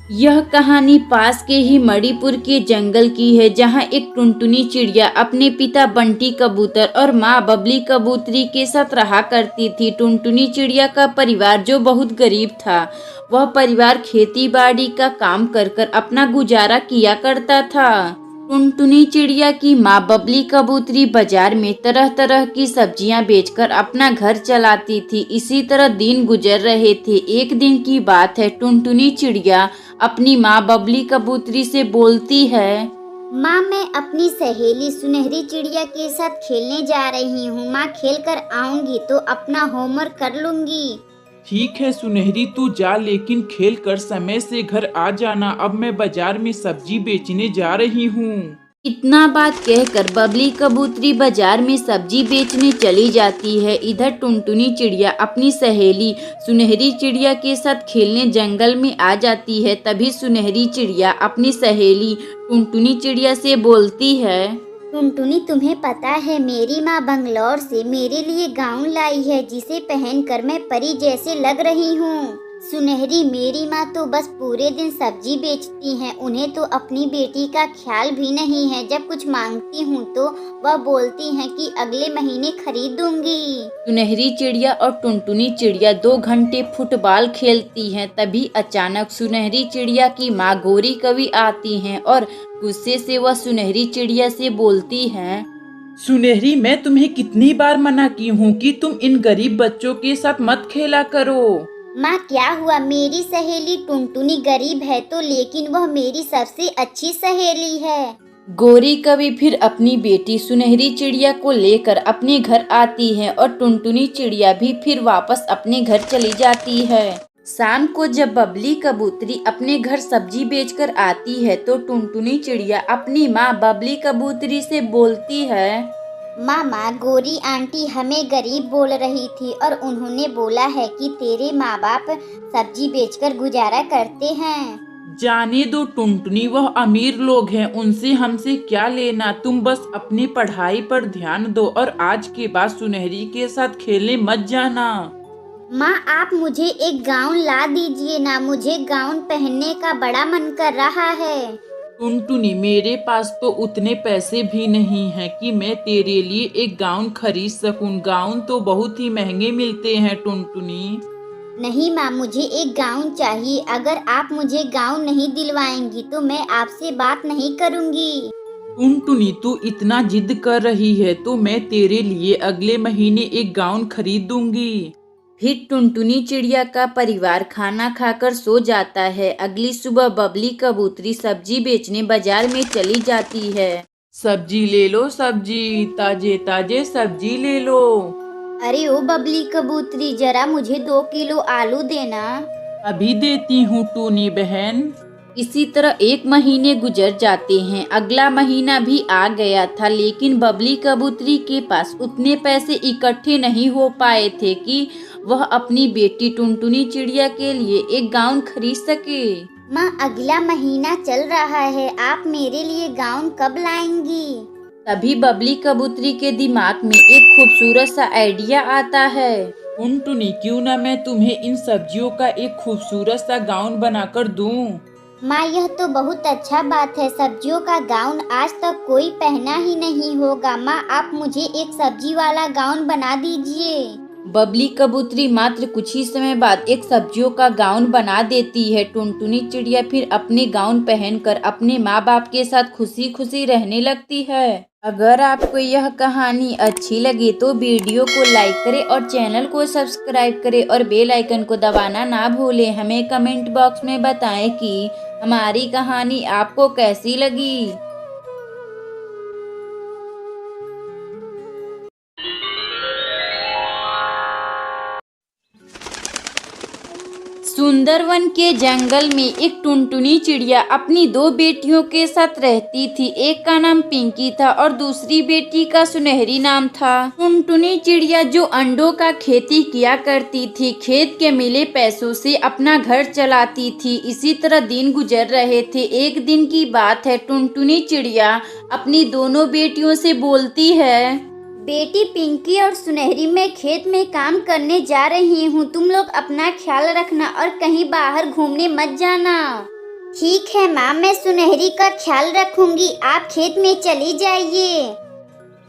यह कहानी पास के ही मणिपुर के जंगल की है, जहां एक टुनटुनी चिड़िया अपने पिता बंटी कबूतर और माँ बबली कबूतरी के साथ रहा करती थी। टुनटुनी चिड़िया का परिवार जो बहुत गरीब था, वह परिवार खेती बाड़ी का काम कर कर अपना गुजारा किया करता था। टुनटुनी चिड़िया की माँ बबली कबूतरी बाजार में तरह तरह की सब्जियां बेचकर अपना घर चलाती थी। इसी तरह दिन गुजर रहे थे। एक दिन की बात है, टुनटुनी चिड़िया अपनी माँ बबली कबूतरी से बोलती है। माँ, मैं अपनी सहेली सुनहरी चिड़िया के साथ खेलने जा रही हूँ। माँ, खेल कर आऊंगी तो अपना होमवर्क कर लूंगी। ठीक है सुनहरी, तू जा, लेकिन खेल कर समय से घर आ जाना। अब मैं बाजार में सब्जी बेचने जा रही हूँ। इतना बात कहकर बबली कबूतरी बाजार में सब्जी बेचने चली जाती है। इधर टुनटुनी चिड़िया अपनी सहेली सुनहरी चिड़िया के साथ खेलने जंगल में आ जाती है। तभी सुनहरी चिड़िया अपनी सहेली टुनटुनी चिड़िया से बोलती है। टुनटुनी, तुम्हें पता है मेरी माँ बंगलौर से मेरे लिए गाउन लाई है, जिसे पहनकर मैं परी जैसे लग रही हूँ। सुनहरी, मेरी माँ तो बस पूरे दिन सब्जी बेचती हैं। उन्हें तो अपनी बेटी का ख्याल भी नहीं है। जब कुछ मांगती हूँ तो वह बोलती हैं कि अगले महीने खरीद दूंगी। सुनहरी चिड़िया और टुनटुनी चिड़िया 2 घंटे फुटबॉल खेलती हैं। तभी अचानक सुनहरी चिड़िया की माँ गोरी कवि आती हैं और गुस्से से वह सुनहरी चिड़िया से बोलती हैं। सुनहरी, मैं तुम्हें कितनी बार मना की हूँ कि तुम इन गरीब बच्चों के साथ मत खेला करो। माँ, क्या हुआ? मेरी सहेली टुनटुनी गरीब है तो, लेकिन वह मेरी सबसे अच्छी सहेली है। गोरी कवि फिर अपनी बेटी सुनहरी चिड़िया को लेकर अपने घर आती है और टुनटुनी चिड़िया भी फिर वापस अपने घर चली जाती है। शाम को जब बबली कबूतरी अपने घर सब्जी बेचकर आती है तो टुनटुनी चिड़िया अपनी माँ बबली कबूतरी से बोलती है। मामा, गोरी आंटी हमें गरीब बोल रही थी और उन्होंने बोला है कि तेरे माँ बाप सब्जी बेचकर गुजारा करते हैं। जाने दो टुनटुनी, वह अमीर लोग हैं, उनसे हमसे क्या लेना। तुम बस अपनी पढ़ाई पर ध्यान दो और आज के बाद सुनहरी के साथ खेलने मत जाना। माँ, आप मुझे एक गाउन ला दीजिए ना, मुझे गाउन पहनने का बड़ा मन कर रहा है। टुनटुनी, मेरे पास तो उतने पैसे भी नहीं हैं कि मैं तेरे लिए एक गाउन खरीद सकूं। गाउन तो बहुत ही महंगे मिलते हैं टुनटुनी। नहीं माँ, मुझे एक गाउन चाहिए। अगर आप मुझे गाउन नहीं दिलवाएंगी तो मैं आपसे बात नहीं करूँगी। टुनटुनी, तू इतना जिद कर रही है तो मैं तेरे लिए अगले महीने एक गाउन खरीद दूंगी। फिर टुनटुनी चिड़िया का परिवार खाना खाकर सो जाता है। अगली सुबह बबली कबूतरी सब्जी बेचने बाजार में चली जाती है। सब्जी ले लो, सब्जी, ताजे ताजे सब्जी ले लो। अरे ओ बबली कबूतरी, जरा मुझे 2 किलो आलू देना। अभी देती हूँ टूनी बहन। इसी तरह 1 महीने गुजर जाते हैं। अगला महीना भी आ गया था, लेकिन बबली कबूतरी के पास उतने पैसे इकट्ठे नहीं हो पाए थे कि वह अपनी बेटी टुनटुनी चिड़िया के लिए एक गाउन खरीद सके। माँ, अगला महीना चल रहा है, आप मेरे लिए गाउन कब लाएंगी? तभी बबली कबूतरी के दिमाग में एक खूबसूरत सा आइडिया आता है। टुनटुनी, क्यों ना मैं तुम्हें इन सब्जियों का एक खूबसूरत सा गाउन बनाकर दूं। माँ, यह तो बहुत अच्छा बात है। सब्जियों का गाउन आज तक कोई पहना ही नहीं होगा। माँ, आप मुझे एक सब्जी वाला गाउन बना दीजिए। बबली कबूतरी मात्र कुछ ही समय बाद एक सब्जियों का गाउन बना देती है। टुनटुनी चिड़िया फिर अपने गाउन पहनकर अपने माँ बाप के साथ खुशी खुशी रहने लगती है। अगर आपको यह कहानी अच्छी लगी तो वीडियो को लाइक करें और चैनल को सब्सक्राइब करें और बेल आइकन को दबाना ना भूलें। हमें कमेंट बॉक्स में बताएं कि हमारी कहानी आपको कैसी लगी। सुंदरवन के जंगल में एक टुनटुनी चिड़िया अपनी 2 बेटियों के साथ रहती थी। एक का नाम पिंकी था और दूसरी बेटी का सुनहरी नाम था। टुनटुनी चिड़िया जो अंडों का खेती किया करती थी, खेत के मिले पैसों से अपना घर चलाती थी। इसी तरह दिन गुजर रहे थे। एक दिन की बात है, टुनटुनी चिड़िया अपनी दोनों बेटियों से बोलती है। बेटी पिंकी और सुनहरी, मैं खेत में काम करने जा रही हूँ। तुम लोग अपना ख्याल रखना और कहीं बाहर घूमने मत जाना। ठीक है माँ, मैं सुनहरी का ख्याल रखूंगी। आप खेत में चली जाइए।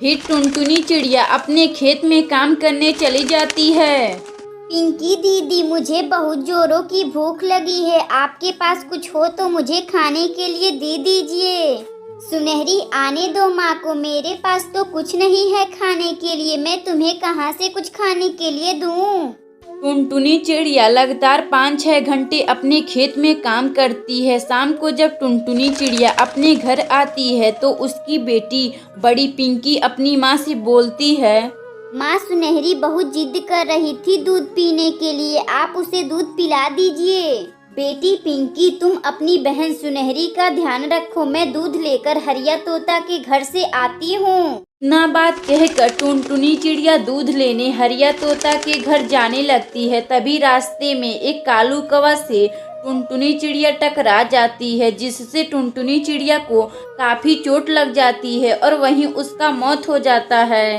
फिर टुनटुनी चिड़िया अपने खेत में काम करने चली जाती है। पिंकी दीदी, मुझे बहुत जोरों की भूख लगी है। आपके पास कुछ हो तो मुझे खाने के लिए दे दीजिए। सुनहरी, आने दो माँ को, मेरे पास तो कुछ नहीं है खाने के लिए। मैं तुम्हें कहाँ से कुछ खाने के लिए दूँ? टुनटुनी चिड़िया लगातार 5-6 घंटे अपने खेत में काम करती है। शाम को जब टुनटुनी चिड़िया अपने घर आती है तो उसकी बेटी बड़ी पिंकी अपनी माँ से बोलती है। माँ, सुनहरी बहुत जिद कर रही थी दूध पीने के लिए, आप उसे दूध पिला दीजिए। बेटी पिंकी, तुम अपनी बहन सुनहरी का ध्यान रखो। मैं दूध लेकर हरिया तोता के घर से आती हूँ। ना बात कहकर टुनटुनी चिड़िया दूध लेने हरिया तोता के घर जाने लगती है। तभी रास्ते में एक कालू कौवा से टुनटुनी चिड़िया टकरा जाती है, जिससे टुनटुनी चिड़िया को काफी चोट लग जाती है और वहीं उसका मौत हो जाता है।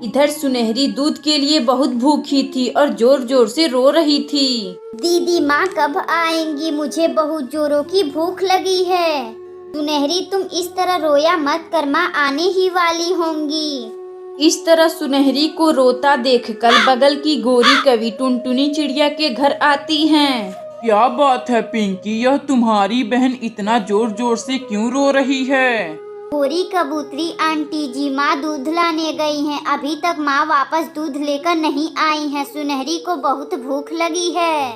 इधर सुनहरी दूध के लिए बहुत भूखी थी और जोर जोर से रो रही थी। दीदी माँ कब आएंगी? मुझे बहुत जोरों की भूख लगी है। सुनहरी, तुम इस तरह रोया मत कर, माँ आने ही वाली होंगी। इस तरह सुनहरी को रोता देखकर बगल की गोरी कवि टुनटुनी चिड़िया के घर आती हैं। क्या बात है पिंकी, यह तुम्हारी बहन इतना जोर जोर से क्यों रो रही है? गोरी कबूतरी आंटी जी, माँ दूध लाने गई हैं। अभी तक माँ वापस दूध लेकर नहीं आई हैं। सुनहरी को बहुत भूख लगी है।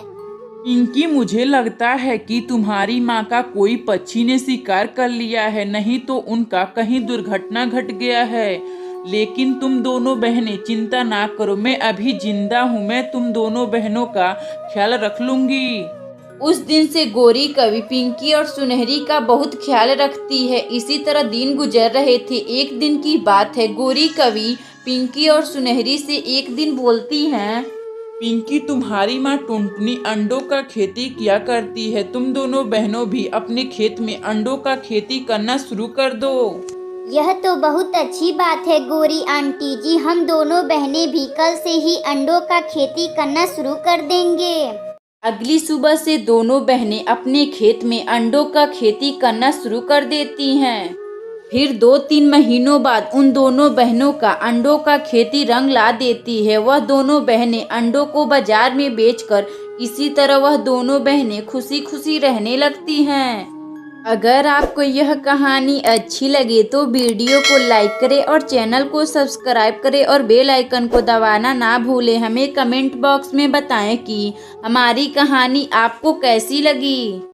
पिंकी, मुझे लगता है कि तुम्हारी माँ का कोई पक्षी ने शिकार कर लिया है, नहीं तो उनका कहीं दुर्घटना घट गया है। लेकिन तुम दोनों बहनें चिंता ना करो, मैं अभी जिंदा हूँ। मैं तुम दोनों बहनों का ख्याल रख लूंगी। उस दिन से गोरी कवि पिंकी और सुनहरी का बहुत ख्याल रखती है। इसी तरह दिन गुजर रहे थे। एक दिन की बात है, गोरी कवि पिंकी और सुनहरी से एक दिन बोलती हैं। पिंकी, तुम्हारी माँ टुनटुनी अंडों का खेती किया करती है। तुम दोनों बहनों भी अपने खेत में अंडों का खेती करना शुरू कर दो। यह तो बहुत अच्छी बात है गोरी आंटी जी। हम दोनों बहनें भी कल से ही अंडों का खेती करना शुरू कर देंगे। अगली सुबह से दोनों बहनें अपने खेत में अंडों का खेती करना शुरू कर देती हैं। फिर 2-3 महीनों बाद उन दोनों बहनों का अंडों का खेती रंग ला देती है। वह दोनों बहनें अंडों को बाजार में बेचकर इसी तरह वह दोनों बहनें खुशी खुशी रहने लगती हैं। अगर आपको यह कहानी अच्छी लगे तो वीडियो को लाइक करें और चैनल को सब्सक्राइब करें और बेल आइकन को दबाना ना भूलें। हमें कमेंट बॉक्स में बताएं कि हमारी कहानी आपको कैसी लगी।